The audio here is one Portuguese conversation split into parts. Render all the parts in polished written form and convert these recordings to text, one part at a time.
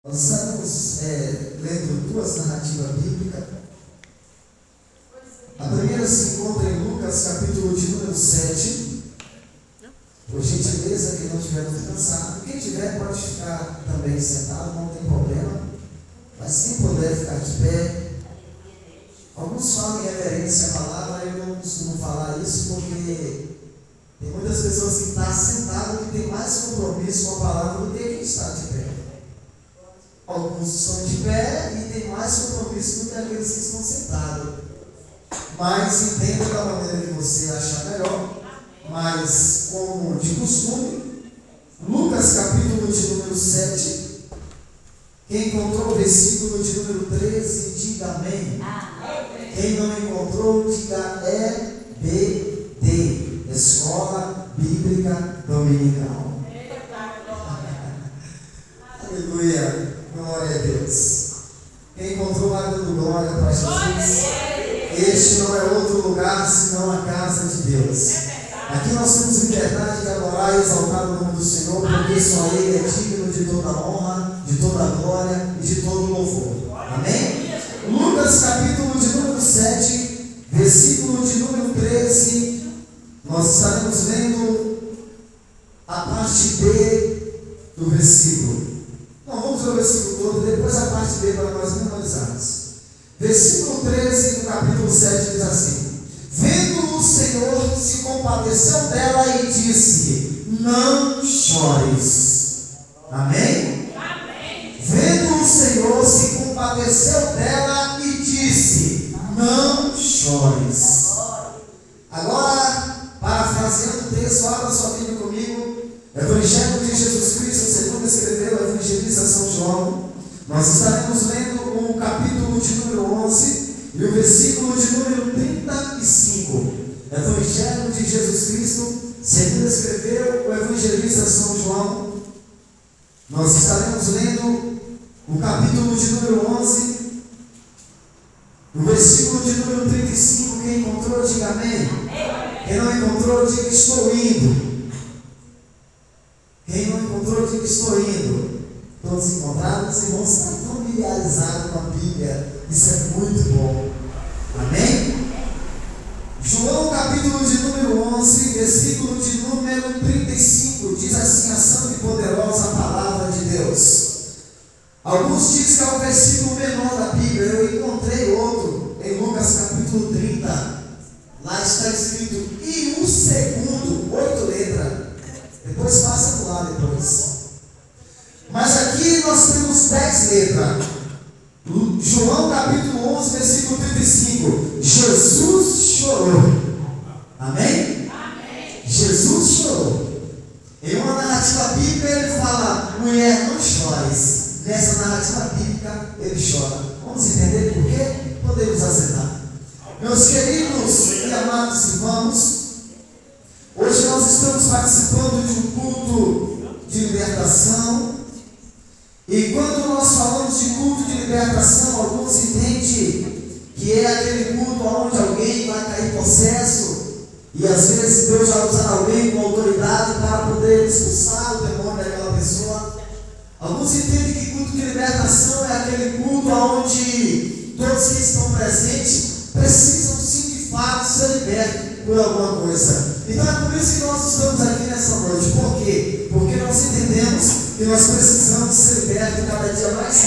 Nós estamos lendo duas narrativas bíblicas. A primeira se encontra em Lucas, capítulo de número 7. Por gentileza, quem não estiver muito cansado, quem tiver pode ficar também sentado, não tem problema. Mas quem puder ficar de pé. Alguns falam em reverência à palavra, eu não costumo falar isso porque tem muitas pessoas que estão sentadas que têm mais compromisso com a palavra do que quem está de pé. Alguns estão de pé e têm mais compromisso do que aqueles que estão sentados. Mas entenda da maneira que você achar melhor. Mas, como de costume, Lucas capítulo de número 7. Quem encontrou o versículo de número 13, diga amém. Quem não encontrou, diga EBD, Escola Bíblica Dominical. Aleluia, glória a Deus. Quem encontrou a dando glória para Jesus, este não é outro lugar senão a casa de Deus. Aqui nós temos liberdade de adorar e exaltar o nome do Senhor, porque só Ele é digno de toda honra, de toda glória e de todo louvor. Amém? Lucas capítulo de número 7, versículo de número 13, nós estaremos lendo a parte B do versículo. Não, vamos ler o versículo todo, depois a parte B para nós memorizarmos. Versículo 13 do capítulo 7 diz assim: Vendo o Senhor, se compadeceu dela e disse: Não chores. Amém? Amém. Vendo o Senhor, se compadeceu dela e disse: Não chores. Agora, parafraseando o texto, abra sua Bíblia comigo. Evangelho de Jesus Cristo, segundo escreveu o evangelista São João. Nós estaremos lendo o capítulo de número 11 e o versículo de número 35. Evangelho de Jesus Cristo, segundo escreveu o evangelista São João. Nós estaremos lendo o capítulo de número 11, o versículo de número 35. Quem encontrou, diga amém. Quem não encontrou, diga estou indo. Quem não encontrou, diga estou indo. Todos encontraram, os irmãos estão familiarizados com a Bíblia. Isso é muito bom. Amém? João capítulo de número 11, versículo de número 35, diz assim a santa e poderosa palavra de Deus. Alguns dizem que é o versículo menor da Bíblia. Eu encontrei outro em Lucas capítulo 30. Lá está escrito, e o segundo, 8 letras. Depois passa do lado depois. Mas aqui nós temos 10 letras. João capítulo 11, versículo 35. Jesus chorou. Amém? Amém. Jesus chorou. Em uma narrativa bíblica ele fala: mulher, não chores. Nessa narrativa bíblica ele chora. Vamos entender por quê? Podemos acertar. Meus queridos e amados irmãos, hoje nós estamos participando de um culto de libertação. E quando nós falamos de culto de libertação, alguns entendem que é aquele culto onde alguém vai cair possesso, e às vezes Deus vai usar alguém com autoridade para poder expulsar o demônio daquela pessoa. Alguns entendem que culto de libertação é aquele culto onde todos que estão presentes precisam sim de fato ser libertos por alguma coisa. Então é por isso que nós estamos aqui nessa noite. Por quê? Porque nós entendemos que nós precisamos ser libertos cada dia mais.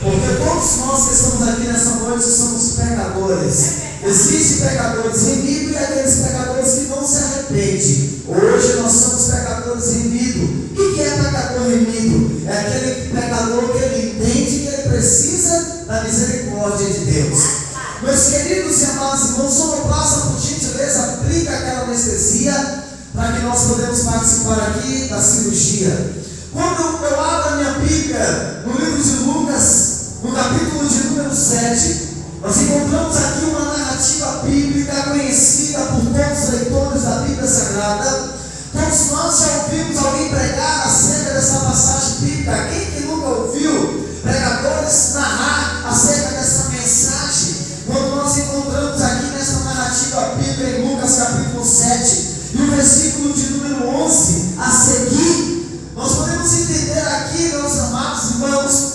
Porque todos nós que estamos aqui nessa noite somos pecadores. Existem pecadores remidos e aqueles pecadores que não se arrependem. Hoje nós somos pecadores remidos. O que é pecador remido? É aquele pecador que ele entende que ele precisa da misericórdia de Deus. Meus queridos e amados irmãos, sonoplasta, por gentileza, aplica aquela anestesia para que nós podemos participar aqui da cirurgia. Quando eu abro a minha Bíblia no livro de Lucas, no capítulo de número 7, nós encontramos aqui uma narrativa bíblica conhecida por todos os leitores da Bíblia Sagrada. Todos nós já ouvimos alguém pregar acerca dessa passagem bíblica. Quem que nunca ouviu pregadores narrar acerca dessa mensagem? Quando nós encontramos aqui nessa narrativa bíblica em Lucas capítulo 7 e o versículo de número 11 a seguir, nós podemos entender aqui, meus amados irmãos,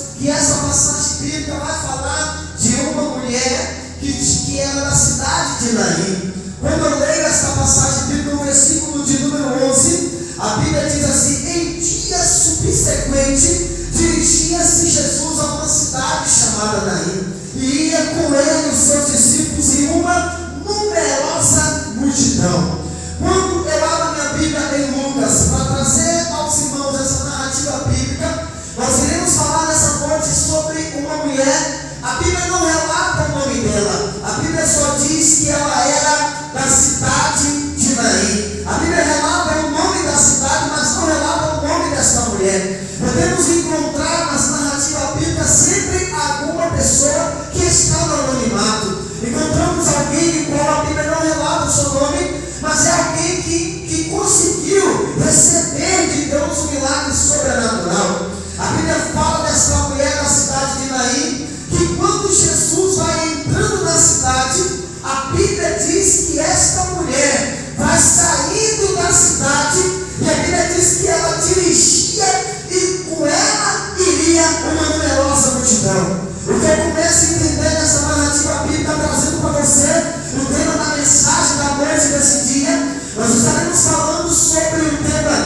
mulher, a Bíblia não relata o nome dela. A Bíblia só diz que ela era da cidade de Naim. A Bíblia relata o nome da cidade, mas não relata o nome dessa mulher. Podemos encontrar nas narrativas bíblicas sempre alguma pessoa que está no anonimato. Encontramos alguém em qual a Bíblia não relata o seu nome, mas é alguém que conseguiu receber de Deus um milagre sobrenatural. A Bíblia fala dessa mulher da cidade de Naim, que quando Jesus vai entrando na cidade, a Bíblia diz que esta mulher vai saindo da cidade, e a Bíblia diz que ela dirigia e com ela iria uma numerosa multidão. O que eu começo a entender nessa narrativa bíblica, trazendo para você o tema da mensagem da noite desse dia, nós estaremos falando sobre o tema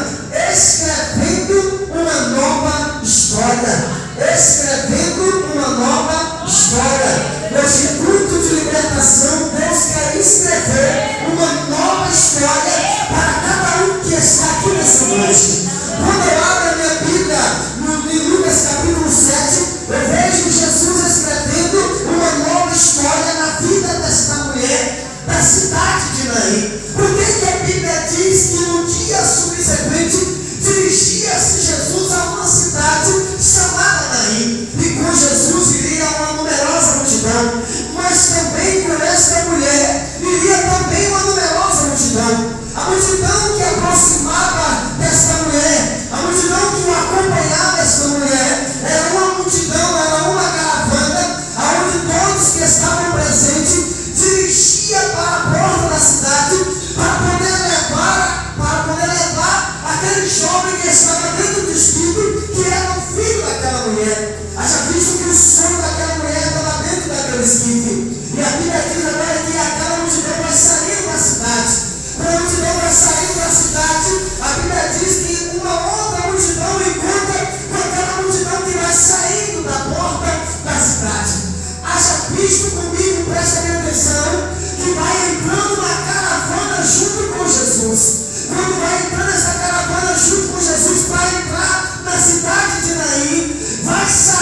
escrevendo uma nova história. Escrevendo uma nova história. Nesse culto de libertação, Deus quer escrever uma nova história para cada um que está aqui nessa noite. Quando eu abro a minha Bíblia em Lucas capítulo 7, eu vejo Jesus escrevendo uma nova história na vida desta mulher da cidade de Naim. Por que a Bíblia diz que no dia subsequente dirigia-se Jesus a uma cidade chamada Naim, e com Jesus iria uma numerosa multidão, mas também com esta mulher iria também uma numerosa multidão. A multidão que aproximava desta mulher, a multidão que o acompanhava esta mulher, era uma multidão, era uma caravana, onde todos que estavam presentes dirigia para a porta da cidade para poder levar aquele jovem que estava dentro do espírito, que era o filho daquela mulher. Haja visto que o sonho daquela mulher estava dentro daquele esquife. E a Bíblia diz agora que aquela multidão vai sair da cidade. Quando a multidão vai sair da cidade, a Bíblia diz que uma outra multidão encontra com aquela multidão que vai saindo da porta da cidade. Haja visto comigo, presta atenção, que vai entrando na caravana junto com Jesus. Quando vai entrando essa caravana junto com Jesus para entrar na cidade de Naim, vai sair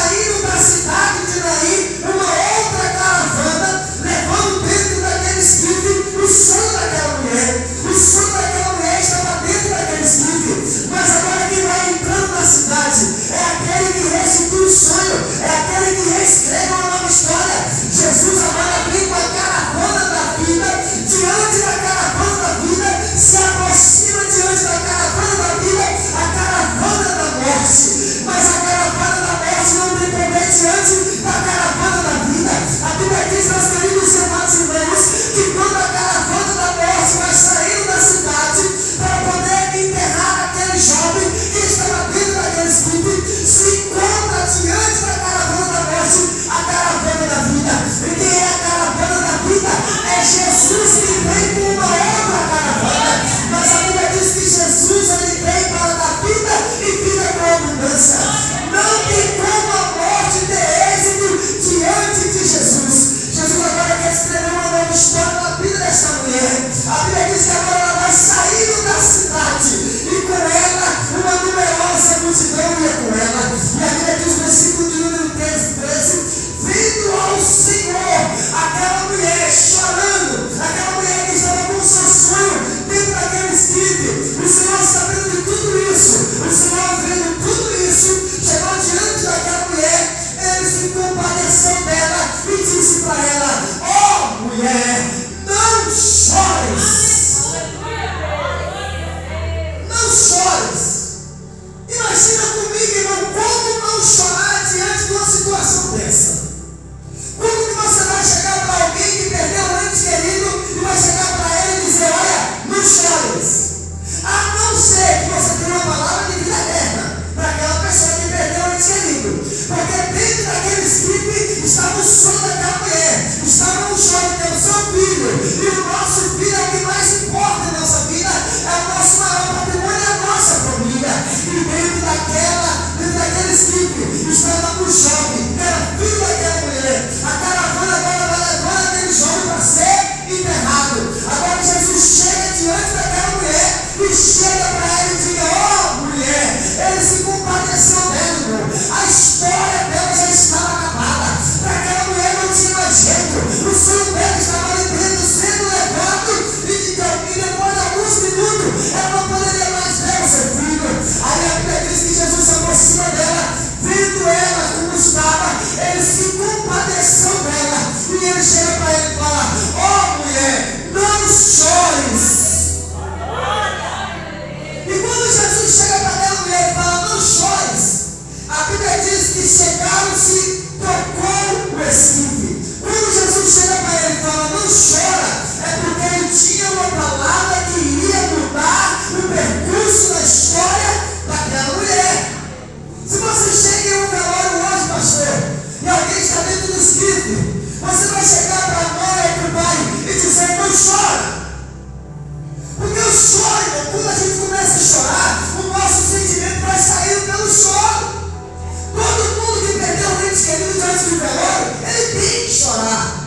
querido, diante do velório, ele tem que chorar.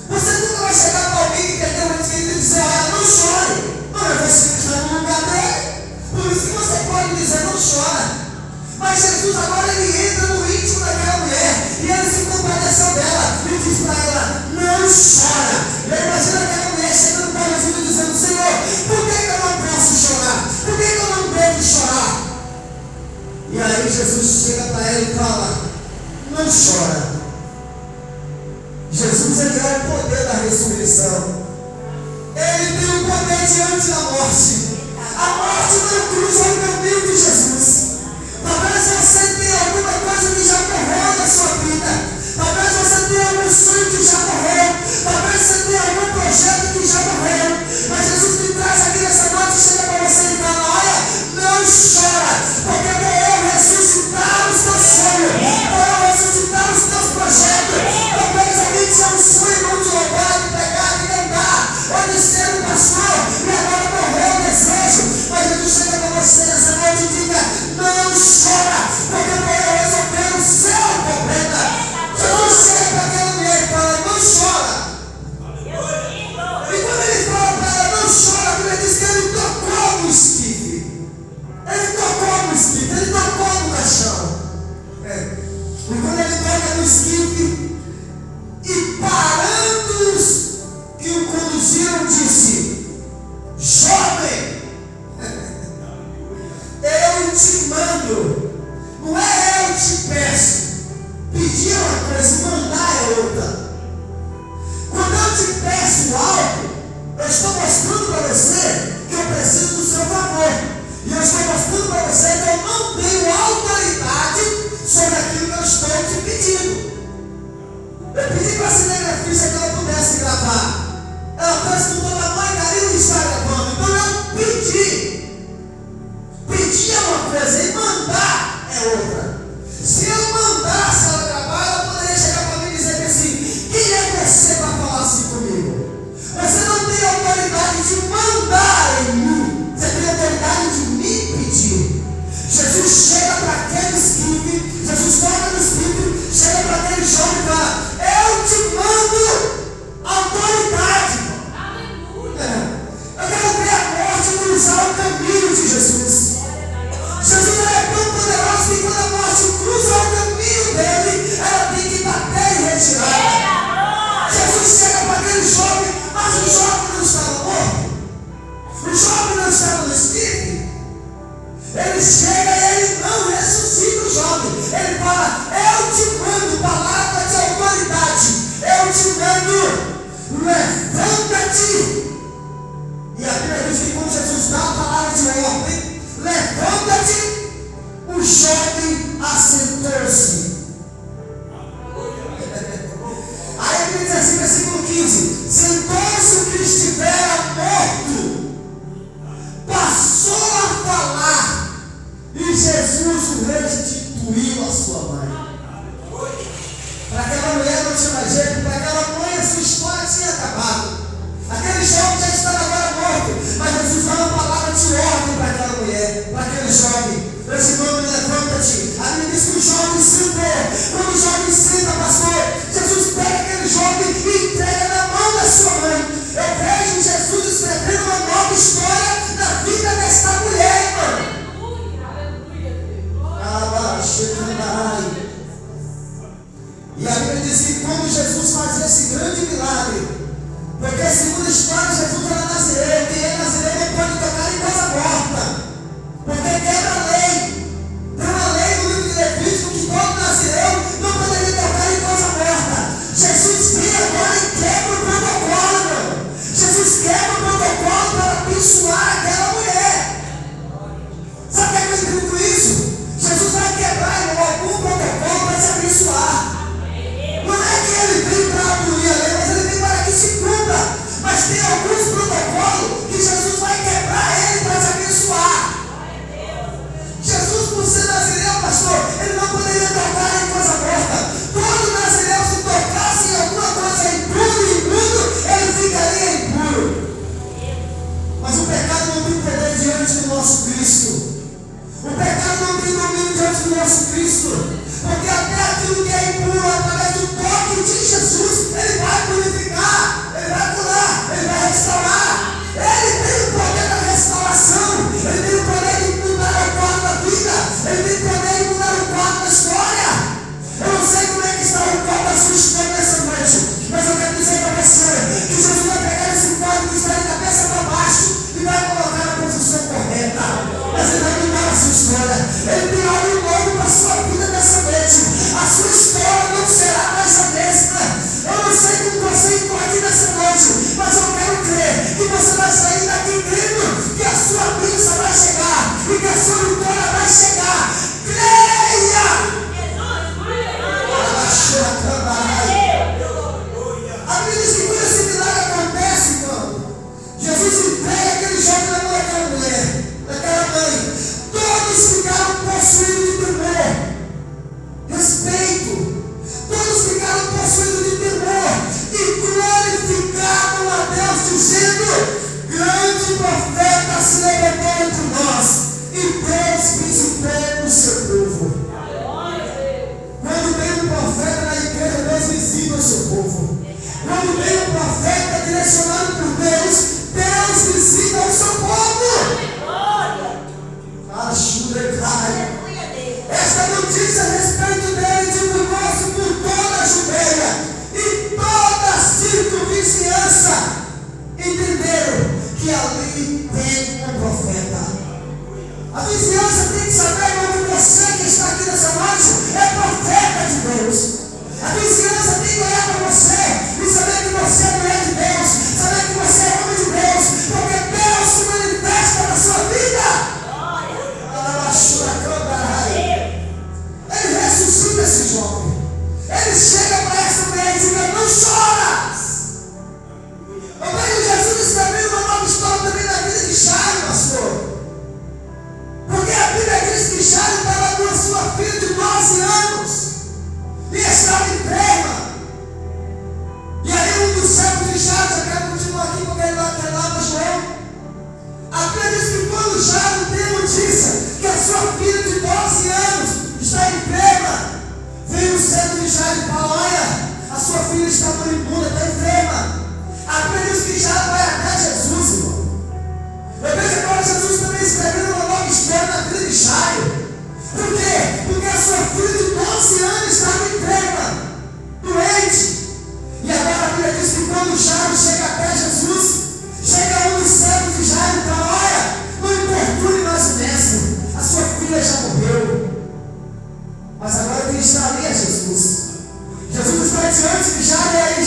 Você nunca vai chegar para alguém que quer ter um ente querido e dizer: olha, não chore. Não é você que está no lugar dele. Por isso que você pode dizer: não chora. Mas Jesus agora ele entra no íntimo daquela mulher e ele se compadeceu dela e diz para ela: não chora. E aí imagina aquela mulher chegando para Jesus e dizendo: Senhor, por que eu não posso chorar? Por que eu não devo chorar? E aí Jesus chega para ela e fala: não chora. Jesus ele é o poder da ressurreição. Ele tem o poder diante da morte. A morte não cruza o caminho de Jesus. Talvez você tenha alguma coisa que já morreu na sua vida. Talvez você tenha algum sonho que já morreu. Talvez você tenha algum projeto que já morreu. Mas Jesus me traz aqui nessa noite e chega para você e fala: olha, não chora, porque vou ressuscitar os teus sonhos. Vou ressuscitar os teus projetos. Talvez alguém tinha um sonho não de roubar, de pegar, de cantar, ou de ser um pastor, e agora morreu o desejo. Mas Jesus chega para você nessa noite e diga: não chora, porque eu vou resolver o seu problema. Jesus chega para aquela mulher e fala: não chora. E quando ele fala para ela: não chora, a Bíblia diz que ele tocou no esquife. Ele tocou no esquife, ele tocou no caixão. E quando ele toca no esquife, e parando-os que o conduziram, disse: jovem, eu te mando, não é eu te peço. Pedir é uma coisa, mandar é outra. Quando eu te peço algo, eu estou mostrando para você que eu preciso do seu favor. E eu estou mostrando para você que eu não tenho autoridade sobre aquilo que eu estou te pedindo. Eu pedi para a cinegrafista que ela pudesse gravar. Ela trouxe com toda a mãe carinho e está gravando. Então eu pedi. Pedir é uma coisa e mandar é outra. Se eu mandasse ela gravar, ela poderia chegar para mim e dizer assim: quem é você para falar assim comigo? Você não tem autoridade de mandar em mim. Você tem autoridade de me pedir. Jesus chega para aquele esquife, Jesus toca no esquife, chega para aquele jovem e fala: eu te mando autoridade. Aleluia. o seu povo. Quando tem um profeta direcionado por Deus, Deus visita o seu povo. Esta notícia a respeito dele divulgou-se por toda a Judeia e toda a circunvizinhança. Entenderam que ali tem um profeta. A vizinhança tem que saber que você que está aqui nessa noite é profeta de Deus. A vizinhança tem que olhar para você e saber que você é mulher de Deus, saber que você é homem de Deus, porque Deus se manifesta na sua vida. Ele ressuscita esse jovem. Ele chega para essa mulher e diz: não chora. Eu vejo Jesus escrevendo uma nova história também na vida de Jairo, pastor. Porque a Bíblia diz que Jairo estava com a sua filha de 12 anos e estava enferma. E aí um dos servos de Jairo, já quero continuar aqui porque ele lá para João. A Bíblia diz que quando Jairo tem a notícia que a sua filha de 12 anos está enferma, vem o servo de Jairo e fala: olha, a sua filha está moribunda, está enferma. A Bíblia diz que Jairo vai até Jesus, irmão. Eu vejo agora Jesus também escrevendo uma nova história na vida de Jairo. Por quê? Porque a sua filha de 12 anos estava enferma, doente. E agora a Bíblia diz que quando Jairo chega até Jesus, chega um dos servos de Jairo e fala: olha, não importune mais o mestre, a sua filha já morreu. Mas agora quem está ali é Jesus. Jesus está diante de Jairo, e aí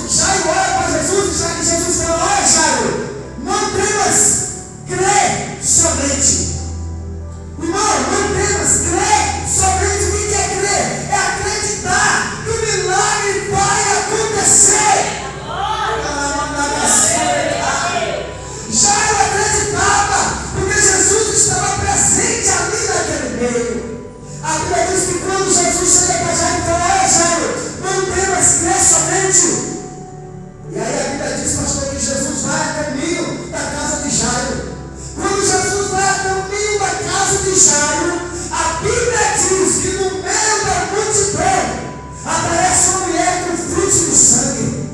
Jairo olha para Jesus e Jesus fala: olha, Jairo, não temas, crê somente. Irmão, não temas, crê somente. O que é crer? É acreditar que o milagre vai acontecer. Jairo acreditava, porque Jesus estava presente ali naquele meio. A Bíblia diz que quando Jesus chega para Jairo e fala: olha, Jairo, não temas, crê somente. E aí a Bíblia diz, pastor, que Jesus vai a caminho da casa de Jairo. Quando Jesus vai a caminho da casa de Jairo, a Bíblia diz que no meio da multidão aparece uma mulher com fluxo de sangue.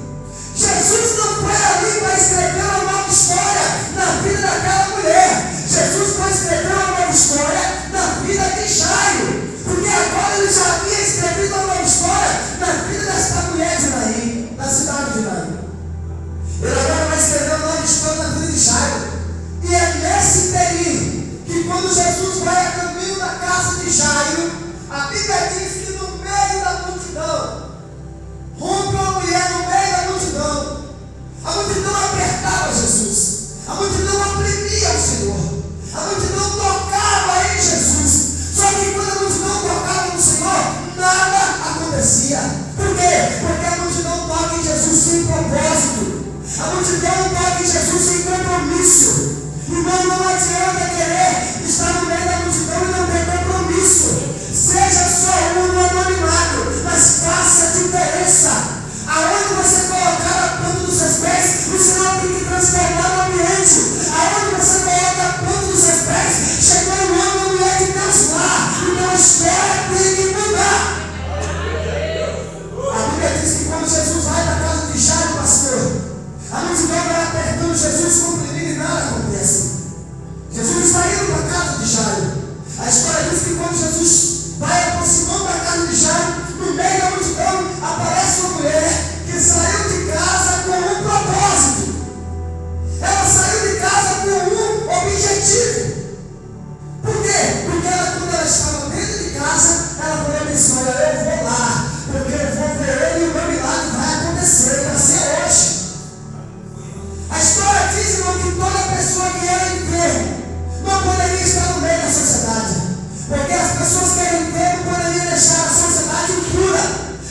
Jesus não foi ali para escrever uma nova história na vida daquela mulher. Jesus foi escrever uma nova história na vida de Jairo, porque agora ele já havia escrevido uma nova história na vida desta mulher de Naim, da cidade de Naim. Ele agora vai escrever uma nova história na vida de Jairo. E é nesse período que quando Jesus vai a caminho da casa de Jairo, a Bíblia diz que no meio da multidão rompe uma mulher no meio da multidão. A multidão apertava Jesus, a multidão oprimia o Senhor, a multidão tocava em Jesus. Só que quando a multidão tocava no Senhor, nada acontecia. Por quê? Porque a multidão toca em Jesus sem propósito. A multidão toca em Jesus sem compromisso. Irmão, não adianta querer estar no meio da multidão e não ter compromisso. Seja só um no anonimato, mas faça a diferença. Aonde você colocar a ponta dos seus pés, o Senhor tem que transformar o ambiente. Aonde você coloca a ponta dos seus pés, chegou um homem ou mulher de Deus lá, então a história tem que mudar. A Bíblia diz que quando Jesus vai da casa de Jairo, pastor, a multidão vai apertando Jesus, comprimindo e nada acontece. Jesus está indo para a casa de Jairo. A história diz que quando Jesus vai aproximando da casa de Jairo, no meio da multidão aparece uma mulher que saiu de casa com um propósito. Ela saiu de casa com um objetivo. Por quê? Porque quando ela estava dentro de casa, ela falou assim: olha, eu vou lá, porque eu vou ver ele e o meu milagre vai acontecer, vai ser hoje. A história diz, irmão, que toda pessoa que era enferma não poderia estar no meio da sociedade, porque as pessoas que eram enfermas poderiam deixar a sociedade impura.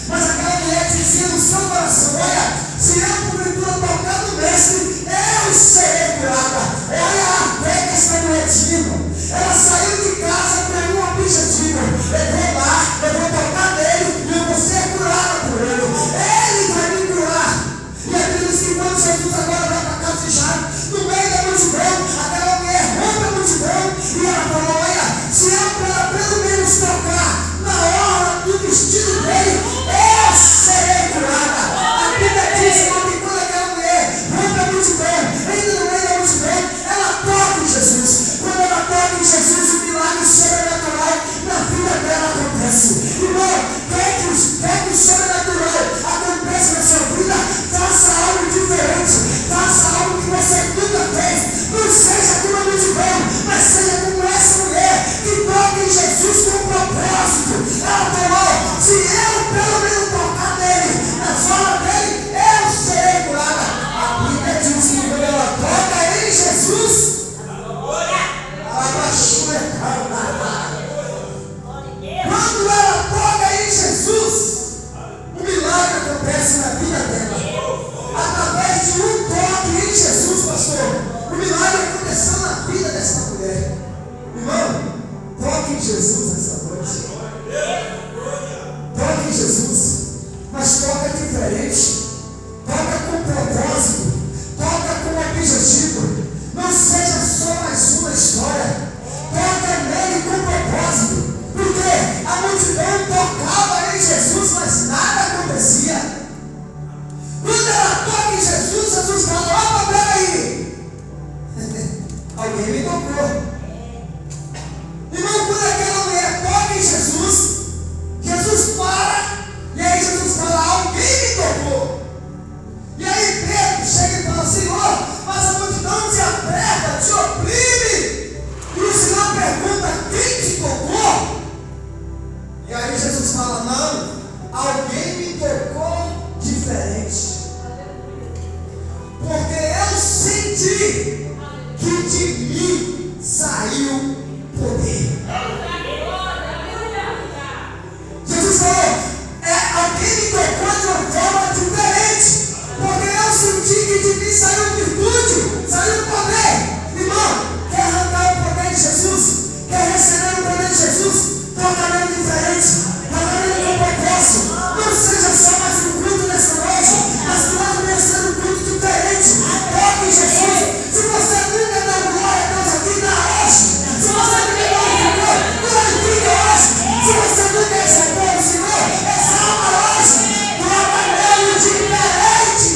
Mas aquela mulher dizia no seu coração: olha, se eu porventura tocar no mestre, eu serei curada. Olha a fé que essa mulher tinha, irmão. Ela saiu de casa com um objetivo: eu vou lá, eu vou tocar nele e eu vou ser curada por ele. Ele vai me curar. E a Bíblia diz que quando Jesus agora vai para a casa de Jairo, no meio da multidão, aquela mulher rompe a multidão e ela falou: olha, se eu pelo menos tocar na hora do vestido dele, eu serei Se eu pelo menos tocar nele, na sola dele, eu serei curada. A Bíblia diz que quando ela toca em Jesus, quando ela toca em Jesus, um milagre acontece na vida dela. Através de um toque em Jesus, pastor, um milagre aconteceu na vida dessa mulher. Irmão, toque em Jesus nessa noite. Toque em Jesus, mas toca diferente. Toca com propósito. Toca com objetivo. Não seja só mais uma história. Toca nele com propósito. Porque a multidão tocava em Jesus, mas nada acontecia. Quando ela toca em Jesus, Jesus fala: opa, peraí. Alguém me tocou. Irmão, quando aquela mulher toca em Jesus, Jesus para. E aí Jesus fala: alguém me tocou. E aí Pedro chega e fala: Senhor, mas a multidão te aperta, te oprime. E o Senhor pergunta: quem te tocou? E aí Jesus fala: não, alguém me tocou diferente. Porque eu senti que de mim saiu poder. Jesus falou: alguém me tocou de uma forma diferente. Porque eu senti que de mim saiu virtude, saiu poder. Irmão, quer arrancar o poder de Jesus? Quer receber o poder de Jesus? Toca nele diferente. Toca nele com propósito. Não seja só mais um culto nessa noite, mas que nós venhamos ser um culto diferente. Toque em Jesus. Se você nunca deu glória a Deus aqui, dá hoje. Se você nunca glorificou, glorifica hoje. Se você nunca recebeu o Senhor, exalta hoje. Toca nele diferente.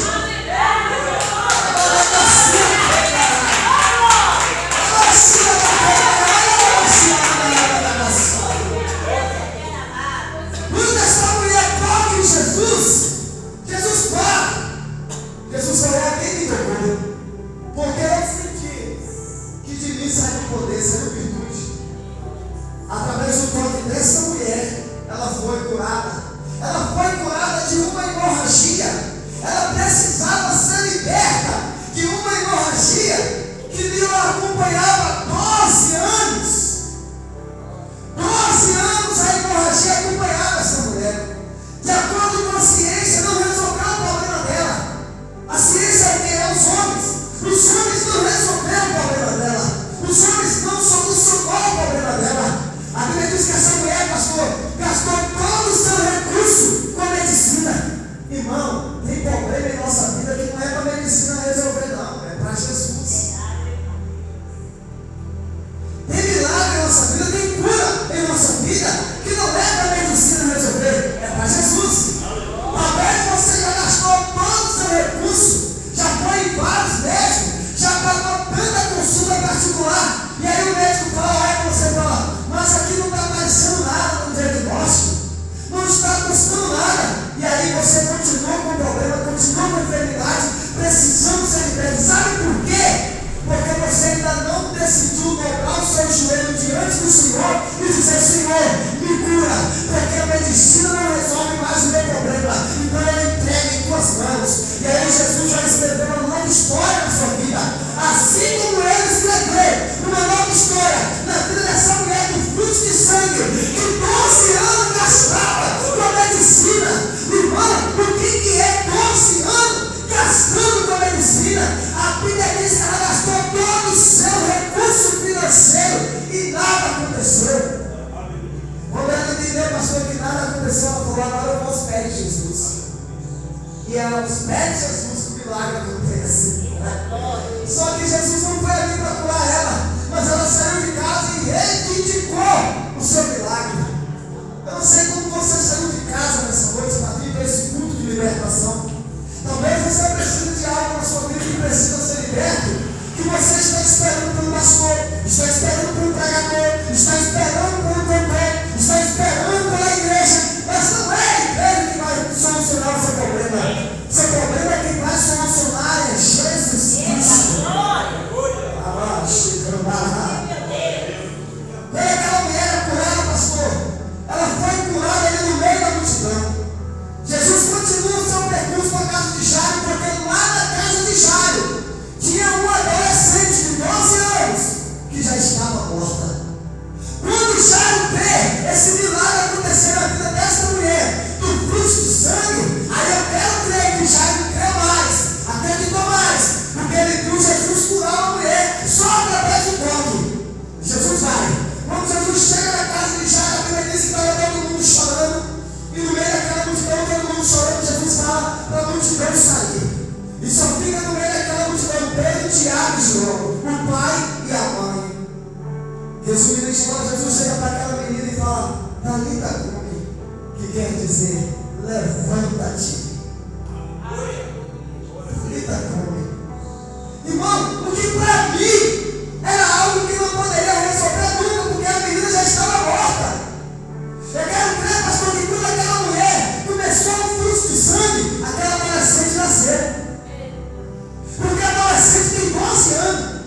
Quando essa mulher toca em Jesus, Jesus para. Jesus falou: alguém me tocou. Porque eu senti que de mim saiu poder, saiu virtude. Através do toque dessa mulher, ela foi curada. Ela foi curada de uma hemorragia. Ela precisava ser liberta de uma hemorragia que lhe acompanhava 12 anos. 12 anos a hemorragia acompanhava essa mulher. De acordo com a ciência, não resolveu o problema dela. A ciência é o que? É os homens. Os homens não resolveram o problema dela. Os homens não solucionaram o problema dela. A Bíblia diz que essa mulher, pastor, gastou todo o seu recurso com a medicina. Irmão, tem problema em nossa vida que não é para a medicina resolver, não. É para Jesus. Tem milagre em nossa vida, tem cura em nossa vida que não é para a medicina resolver, é para Jesus. Talvez você já gastou todo o seu recurso, já foi em vários médicos, já pagou tanta consulta particular, e aí o médico fala, olha para você e fala: mas aqui não está aparecendo nada no diagnóstico, não está custando nada. E aí você continua com problema, continua com enfermidade, precisando ser liberto. Sabe por quê? Porque você ainda não decidiu dobrar o seu joelho diante do Senhor e dizer: Senhor, me cura, porque a medicina não resolve mais o meu problema, então eu entrego em tuas mãos. E aí Jesus vai escrever uma nova história na sua vida, assim como ele escreveu uma nova história na vida dessa mulher do fluxo de sangue, que 12 anos gastava com a medicina. Irmão, o que é 12 anos gastando com a medicina? A Bíblia diz que ela gastou todo o seu recurso financeiro e nada aconteceu. Quando ela entendeu, pastor, que nada aconteceu, ela falou: agora eu vou aos pés de Jesus. E é aos pés de Jesus que o milagre acontece. Só que Jesus não foi ali para curar ela, mas ela saiu de casa e reivindicou o seu milagre. Eu não sei como você saiu de casa nessa noite para vir para esse culto de libertação. Talvez você precise de algo na sua vida que precisa ser liberto, que você está esperando por um pastor, está esperando por um pregador, está esperando por um cantor, está esperando pela igreja, mas não é a igreja que vai solucionar o seu problema. Seu problema é quem vai solucionar é Jesus Cristo. para a multidão sair. E só fica no meio daquela multidão Pedro, Tiago e João, o pai e a mãe. Resumindo a história, Jesus chega para aquela menina e fala: Talita cumi, que quer dizer levanta-te. Talita cumi. Irmão, o que para mim era algo que não poderia resolver nunca, porque a menina já estava morta. Eu quero crer, pastor, que quando aquela mulher começou um fluxo de sangue, aquela adolescente nasceu. Porque a adolescente tem 12 anos.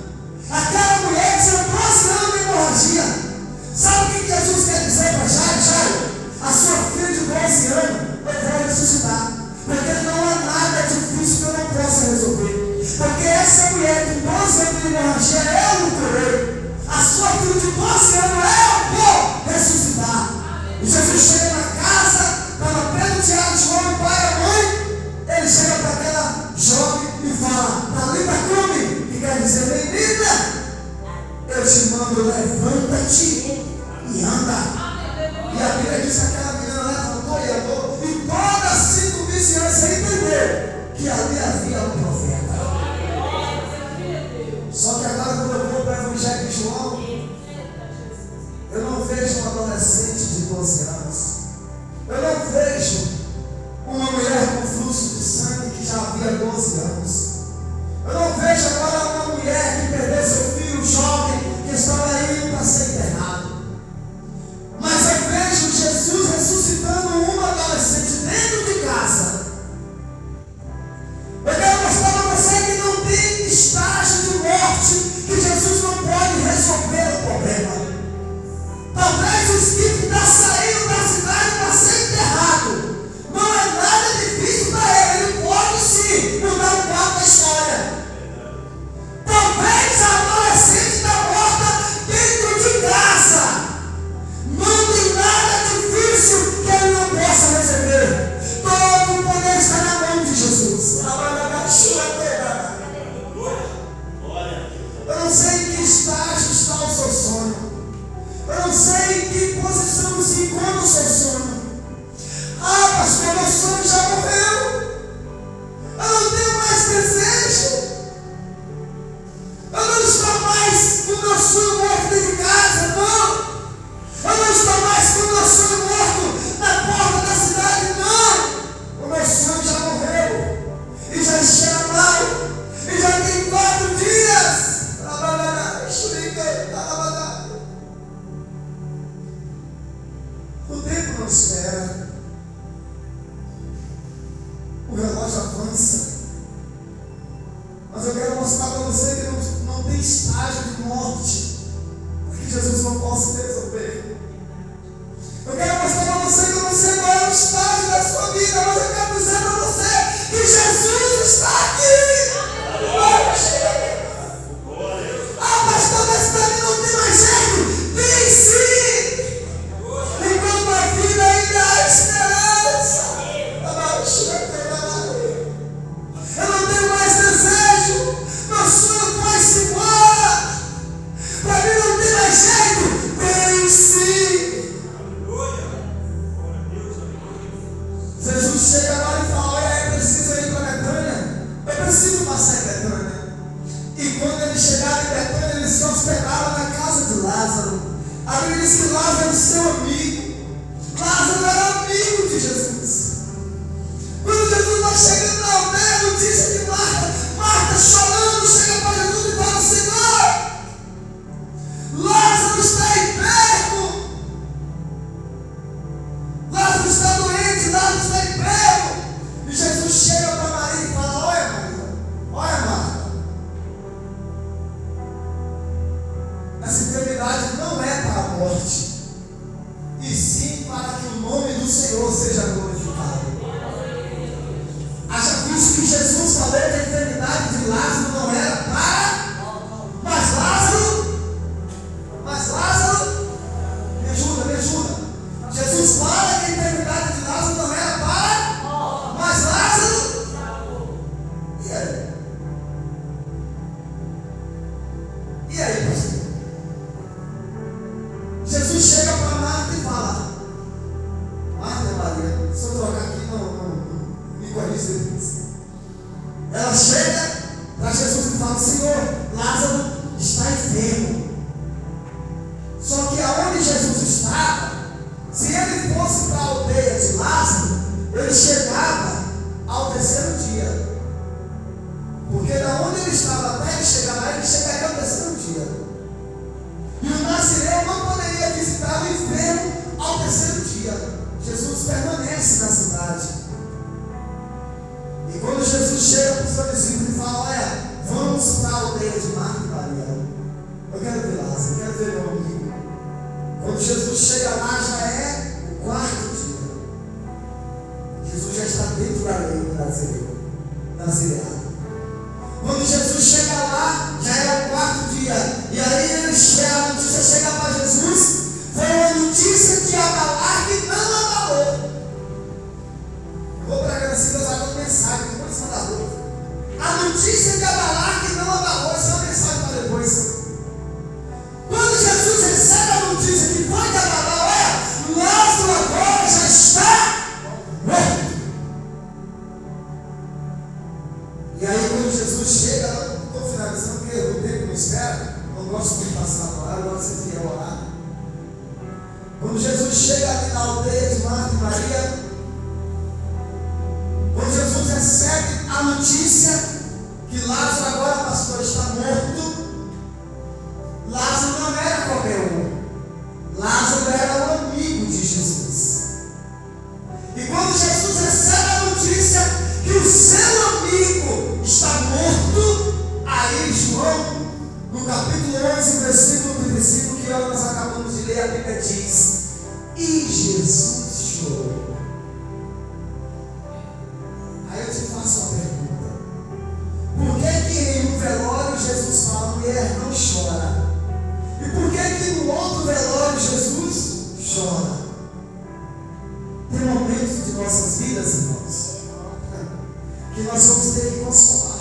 Aquela mulher tinha 12 anos de hemorragia. Sabe o que Jesus quer dizer para Jairo? A sua filha de 12 anos eu vou ressuscitar. Porque não há nada difícil que eu não possa resolver. Porque essa mulher com 12 anos de hemorragia, eu não curei. A sua filha de 12 anos eu vou ressuscitar. E Jesus chega na casa, estava Pedro, Tiago, João, o pai e a mãe. Ele chega para aquela jovem e fala: Talita cumi, que quer dizer menina, eu te mando, levanta-te e anda. E a Bíblia diz que aquela menina levantou e andou, e toda a circunvizinhança entendeu que ali havia um profeta. Só que agora, quando eu vou para o Evangelho de João, eu não vejo um adolescente de 12 anos. Eu não vejo uma mulher com fluxo de sangue que já havia 12 anos. Eu não vejo agora uma mulher que perdeu seu filho jovem, que estava indo para ser internado. Mas eu vejo Jesus ressuscitando uma adolescente dentro de casa. Eu quero mostrar para você que não tem estágio de morte que Jesus não pode resolver o problema. Talvez o espírito está saindo da cidade para ser enterrado. Não é nada difícil para ele. Ele pode sim mudar o quadro da história. Talvez a adolescente está morta dentro de casa. Não tem nada difícil que ele não possa resolver. Todo o poder está na mão de Jesus. Eu não sei em que estágio está o seu sonho. Eu não sei em que posição se encontra o seu sonho. Ah, pastor, meu sonho já morreu. Eu não tenho mais desejo. Eu não estou mais com o meu sonho morto dentro de casa, não. Eu não estou mais com o meu sonho morto na porta da cidade, não. O meu sonho já morreu. E já cheira mal. E já tem 4 dias. O tempo não espera. O relógio avança. Mas eu quero mostrar para você que não tem estágio de morte para que Jesus não possa resolver. Eu quero mostrar para você que eu não sei qual é o estágio da sua vida, mas eu quero dizer para você que Jesus está aqui. Ah, pastor, mas para mim não tem mais jeito. Tem sim. Enquanto a vida ainda há esperança. Eu não tenho mais desejo. Meu sonho foi-se embora. Para mim não tem mais jeito. Tem sim. Jesus chega agora e fala: olha, eu preciso ir para Betânia. Eu preciso passar em Betânia. E quando ele chegava em Betânia, ele se hospedava na casa de Lázaro. A Bíblia diz que Lázaro era seu amigo. Lázaro era amigo de Jesus. Quando Jesus vai chegando na aldeia, a notícia de Marta chorando, chega para Jesus e fala: Senhor, Lázaro está enfermo. Lázaro está doente, Lázaro está enfermo. corrige depois. Ela chega para Jesus e fala: Senhor, Lázaro está enfermo. Só que aonde Jesus estava, se ele fosse para a aldeia de Lázaro, ele chegava ao terceiro dia. Porque da onde ele estava até ele chegar lá, ele chegaria ao terceiro dia. E o nazireu não poderia visitar o enfermo ao terceiro dia. Jesus permanece na cidade. E quando Jesus chega para os seus discípulos e fala: olha, vamos para a aldeia de Marta e Maria. Eu quero ver Lázaro, eu quero ver meu amigo. Quando Jesus chega lá, já é o quarto dia. Jesus já está dentro da lei do nazireado. Quando Jesus chega lá, já é o quarto dia. E aí a notícia chega para Jesus. Foi uma notícia que abalar que não abalou. Eu vou pregar assim, Deus vai dar uma mensagem, depois você dá outra. A notícia de abalar que não abalou, essa é uma mensagem para depois. Quando Jesus recebe a notícia que foi de abalar, olha, Lázaro agora já está morto. E aí quando Jesus chega, eu estou finalizando porque o tempo não espera, não gosto muito de passar a palavra, eu gosto de ser fiel a orar. Quando Jesus chega ali na aldeia de Marta e Maria, quando Jesus recebe a notícia que Lázaro agora, pastor, está morto, Lázaro não era qualquer um. Lázaro era um amigo de Jesus. E quando Jesus recebe a notícia que o seu amigo está morto, aí João, no capítulo 11, versículo 35, que nós acabamos de ler, a Bíblia diz: e Jesus chorou. Aí eu te faço uma pergunta: por que em um velório Jesus fala, mulher, não chora? E por que no outro velório Jesus chora? Tem momentos de nossas vidas, irmãos, que nós vamos ter que consolar.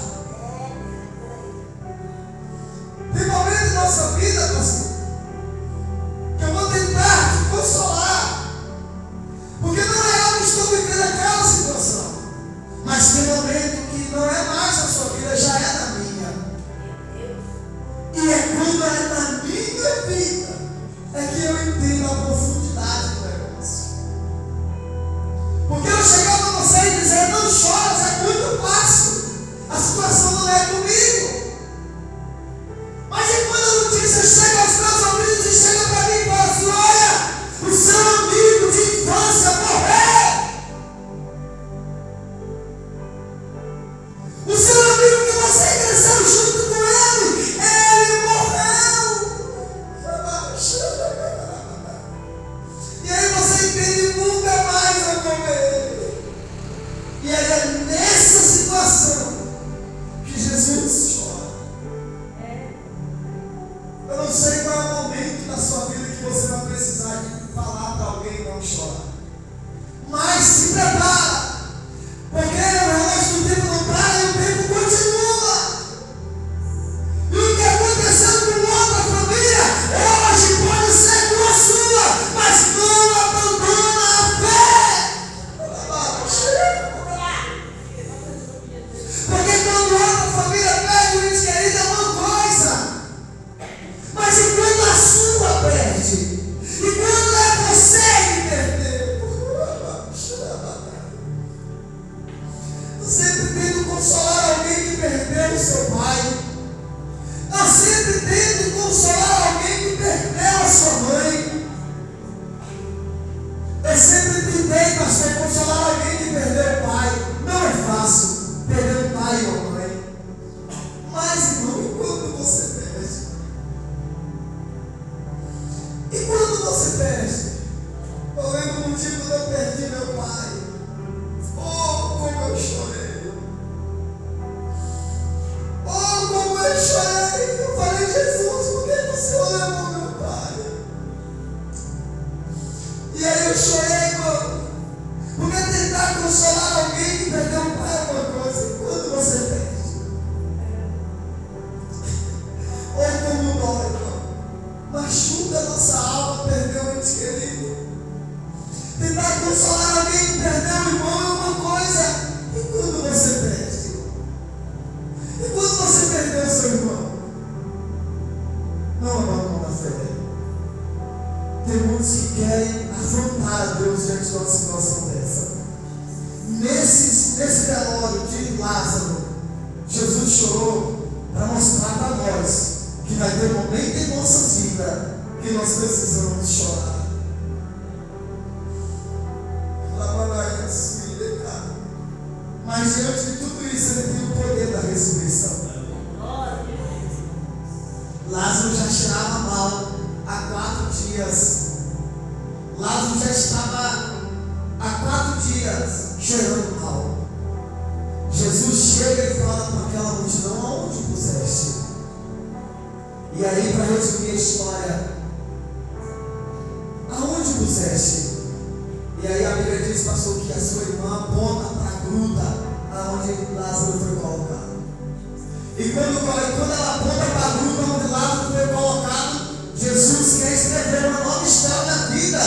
Tem momentos de nossa vida, pastor, que eu vou tentar te consolar, porque não é eu que estou vivendo aquela situação, mas tem momento que não é mais a sua vida, já é na minha. E é quando é na minha vida é que eu entendo a profundidade do negócio. Porque eu chegar para você e dizer não choras é muito fácil, a situação não é comigo. Mas e quando a notícia chega aos meus ouvidos e chega para mim e fala assim: olha, o seu amigo de infância morreu. O seu amigo que você cresceu junto com ele morreu. E aí você entende, nunca mais eu vou ver ele. E aí é nessa situação que Jesus chora. Eu não sei qual é o momento da sua vida que você vai precisar de falar para alguém não chorar. Mas se prepara, porque o relógio do tempo não para e o tempo continua. E o que aconteceu com outra família, hoje pode ser com a sua, mas não abandona a fé. Porque quando outra família perde o ente querido é uma coisa, mas e quando a sua perde? E quando é você que perdeu? Eu sempre tento consolar alguém que perdeu o seu pai. Eu sempre tento consolar alguém que perdeu a sua mãe. Eu sempre tentei, pastor, consolar alguém que perdeu o pai. Não é fácil perder um pai ou uma mãe. Mas, irmão, e quando você perde? E quando você perde? Eu lembro um dia quando eu perdi meu pai. Oh, como eu chorei. Oh, como eu chorei. Eu falei: Jesus, por que o Senhor levou meu pai? E aí eu chorei, irmão. Porque tentar consolar alguém que perdeu um pai é uma coisa. E quando você perde? Olha como dói, irmão. Machuca a nossa alma perder um ente querido. Tentar consolar alguém que perdeu um irmão é uma coisa. E nesse velório de Lázaro, Jesus chorou para mostrar para nós que vai ter um momento em nossas vidas que nós precisamos chorar. Mas diante de tudo isso, ele tem o poder da ressurreição. Lázaro já cheirava mal há 4 dias. Lázaro já estava há 4 dias cheirando mal. Jesus chega e fala com aquela multidão: aonde o puseste? E aí, para resumir a história, aonde o puseste? E aí a Bíblia diz, pastor, que a sua irmã aponta para a gruta aonde Lázaro foi colocado. E quando ela aponta para a gruta onde Lázaro foi colocado, Jesus quer escrever uma nova história da vida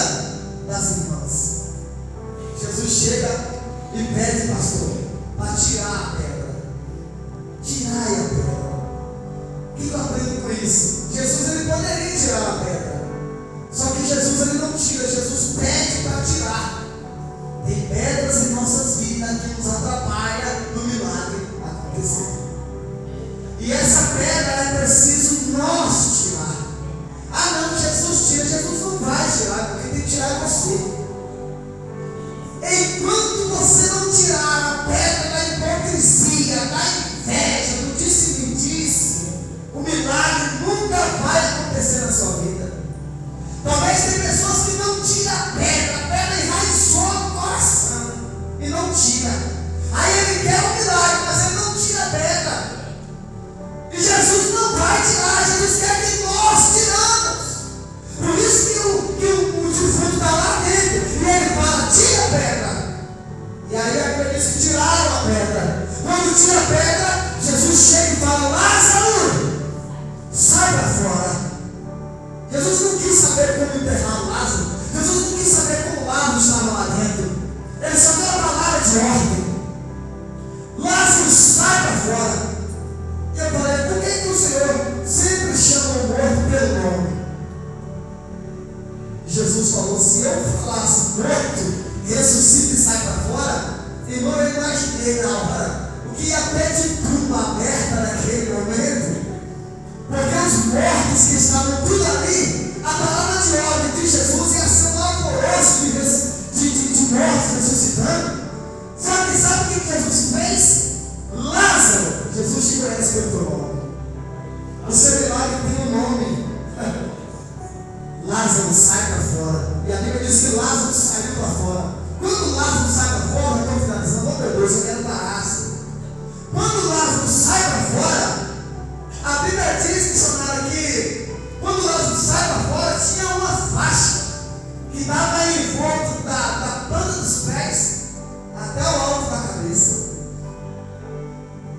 das irmãs. Jesus chega e pede, pastor, para tirar a pedra. Tirai a pedra. O que eu aprendo com isso? Jesus, ele poderia tirar a pedra. Só que Jesus, ele não tira. Jesus pede para tirar. Tem pedras em nossas vidas que nos atrapalham no milagre acontecer. E essa pedra é preciso nós tirar. Ah não, Jesus tira. Jesus não vai tirar, porque tem que tirar é você. Enquanto você não tirar a pedra da hipocrisia, da inveja, do disse-me-disse, o milagre nunca vai acontecer na sua vida. Talvez tem pessoas que não tiram a pedra enraizou no coração e não tira. Aí ele quer o milagre, mas ele não tira a pedra. E Jesus não vai tirar, Jesus quer que nós tiramos. Por isso que o defunto está lá dentro e ele fala: tira a pedra. E aí a Bíblia diz que tiraram a pedra. Quando tira a pedra, Jesus chega e fala: Lázaro, sai para fora. Jesus não quis saber como enterrar Lázaro. Jesus não quis saber como Lázaro estava lá dentro. Ele só deu a palavra de ordem: Lázaro, sai para fora. E eu falei: por que o Senhor sempre chama o morto pelo nome? Jesus falou: se eu falasse morto, ressuscita e sai para fora, irmão, eu imaginei na hora o que ia ter de tumba aberta naquele momento. Porque os mortos que estavam tudo ali, a palavra de ordem de Jesus ia ser um alvoroço de mortos ressuscitando. Sabe o que Jesus fez? Lázaro, Jesus te conhece pelo teu nome. O seu milagre tem um nome. Lázaro, sai para fora. E a Bíblia diz que Lázaro saiu para fora. Quando Lázaro sai para fora, eu estou finalizando, oh meu Deus, eu quero parar assim. Quando Lázaro sai para fora, a Bíblia diz, missionário, que quando Lázaro sai para fora, tinha uma faixa que dava em volta da planta dos pés até o alto da cabeça.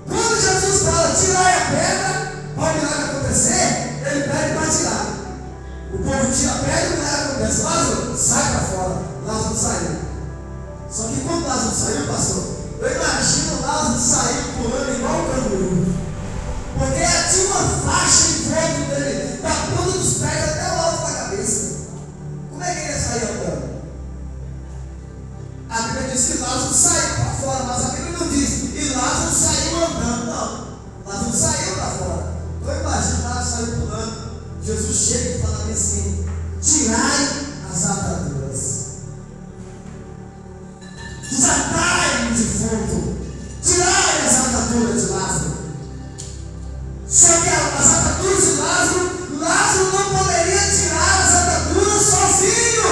Quando Jesus fala: tirai a pedra, para o milagre acontecer, ele pede para tirar. O povo tira a pedra e o milagre acontece. Lázaro, sai para fora. Lázaro saiu. Só que quando Lázaro saiu, pastor, eu imagino Lázaro saiu pulando igual um canguru. Porque tinha uma faixa em volta dele, da ponta dos pés até o alto da cabeça. Como é que ele ia sair andando? A Bíblia diz que Lázaro saiu para fora, mas a Bíblia não diz e Lázaro saiu andando. Não, Lázaro saiu para fora. Então imagina, Lázaro saiu pulando. Jesus chega e fala assim: tirai as ataduras. Desatai o defunto. Tirai as ataduras de Lázaro. Só que as ataduras de Lázaro não poderia tirar as ataduras sozinho.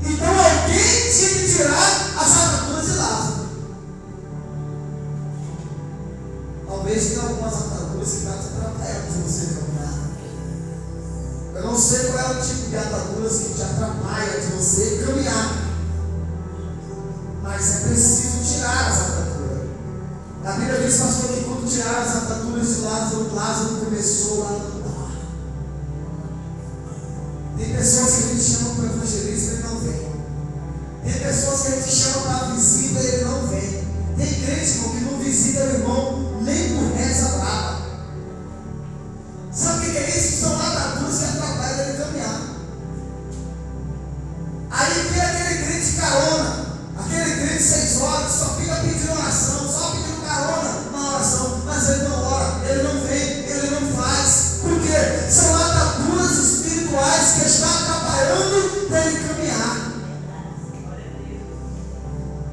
Então alguém tinha que tirar as ataduras de Lázaro. Talvez tenha algumas ataduras que estão te atrapalhando de você caminhar. Eu não sei qual é o tipo de ataduras que te atrapalha de você caminhar. Mas é preciso tirar as ataduras. A Bíblia diz, pastor, que quando tiraram as ataduras de Lázaro começou a andar. Tem pessoas que a gente chama para o evangelismo e ele não vem. Tem pessoas que a gente chama para a visita e ele não vem. Tem crente, irmão, que não visita o irmão nem por reza brava. Sabe o que é isso? São ataduras que atrapalham ele caminhar. Aí vem aquele crente carona, aquele crente 6 horas, só fica pedindo oração.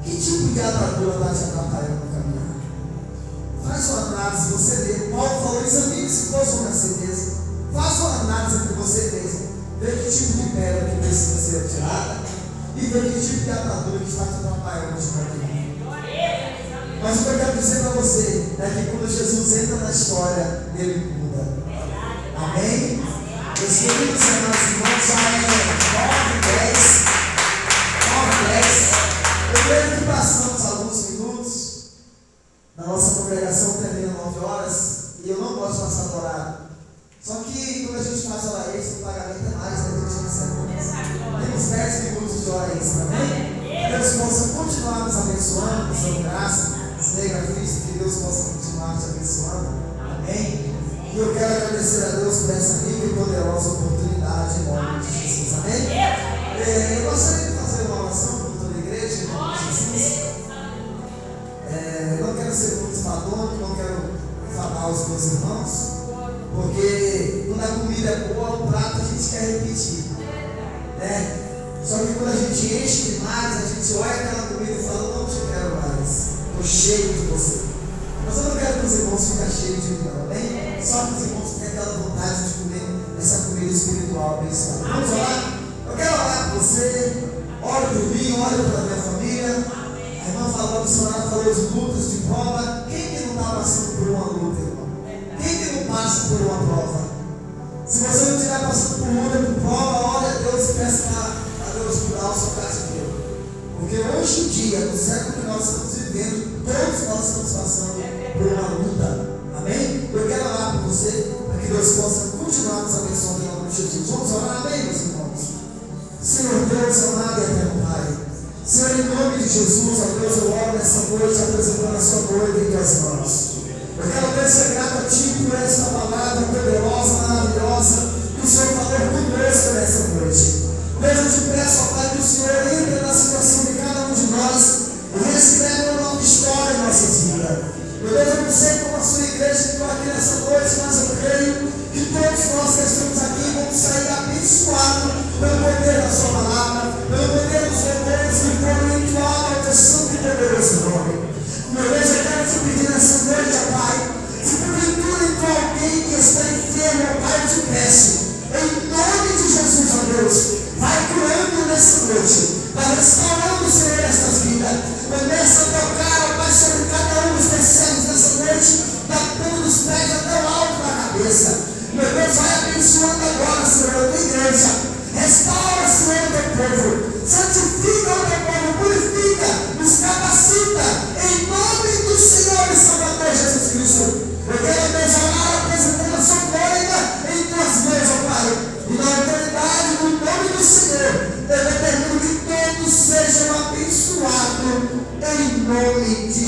Que tipo de atadura está te atrapalhando no caminhar? Faz uma análise, você vê. Paulo falou, examine se fosse na certeza. Faça uma análise entre você mesmo. Vê que tipo de pedra que precisa ser tirada e vê que tipo de atadura que está te atrapalhando no caminhar. Mas o que eu quero dizer para você é que quando Jesus entra na história, ele muda. Amém? Meus queridos irmãos, já é 9:10. Eu creio que passamos alguns minutos. Na nossa congregação termina 9 horas e eu não gosto de passar do horário. Só que quando a gente faz hora extra, o pagamento é mais, né? A gente recebe. Temos 10 minutos de hora extra, amém? Que Deus possa continuar nos abençoando, nos dando graça. Negra Cristo, que Deus possa continuar te abençoando. Amém? E eu quero agradecer a Deus por essa rica e poderosa oportunidade em nome de Jesus. Amém? Eu gostaria de fazer uma oração por toda a igreja em nome de Jesus. Eu não quero ser muito enfadonho, não quero enfadar os meus irmãos, porque quando a comida é boa, o prato a gente quer repetir. Né? Só que quando a gente enche demais, a gente olha aquela comida e fala, não te quero mais. Estou cheio de você. Mas eu não quero que os irmãos fiquem cheios de mim, amém? Só que os irmãos tenham aquela vontade de comer essa comida espiritual abençoada. Vamos orar? Eu quero orar por você. Ore por mim, ore pela minha família. A irmã falou, a missionária falou de lutas, de prova. Quem que não está passando por uma luta, irmão? Quem que não passa por uma prova? Se você não estiver passando por luta, por prova, ore a Deus e peça a Deus mudar o seu cativeiro. Porque hoje em dia, no século que nós estamos vivendo, todos nós estamos passando por uma luta. Amém? Eu quero orar por você, para que Deus possa continuar nos abençoando em nome de Jesus. Vamos orar, amém, meus irmãos? Senhor Deus, amado e eterno Pai. Senhor, em nome de Jesus, ó Deus, eu oro nessa noite, apresentando a sua noiva em tuas mãos. Eu quero, Deus, ser grato a Ti por esta palavra poderosa, maravilhosa, que o Senhor falou conosco nessa noite. Deus, eu te peço, ó Pai, que o Senhor entre na situação de cada um de nós e reescreve uma nova história em nossas vidas. Meu Deus, eu não sei como a sua igreja entrou aqui nessa noite, mas eu creio que todos nós que estamos aqui vamos sair abençoados pelo poder da sua palavra, pelo poder dos louvores que foram entoados ao teu santo e poderoso nome. Meu Deus, eu quero te pedir nessa noite, ó Pai, se porventura entrou alguém que está enfermo, ó Pai, eu te peço, em nome de Jesus, ó Deus, vai curando nessa noite, vai restaurando, Senhor, estas vidas. Começa a tocar, ó Pai, sobre cada um dos terceiros nessa noite, da ponta dos pés até o alto da cabeça. Meu Deus, vai abençoando agora, Senhor, a tua igreja. Restaura, Senhor, o teu povo. Santifica o teu povo, purifica, nos capacita, em nome do Senhor e Salvador Jesus Cristo. Eu quero, Deus, orar apresentando a sua noiva em tuas mãos, ó Pai. E na autoridade do nome do Senhor, eu determino que todos sejam abençoados em nome de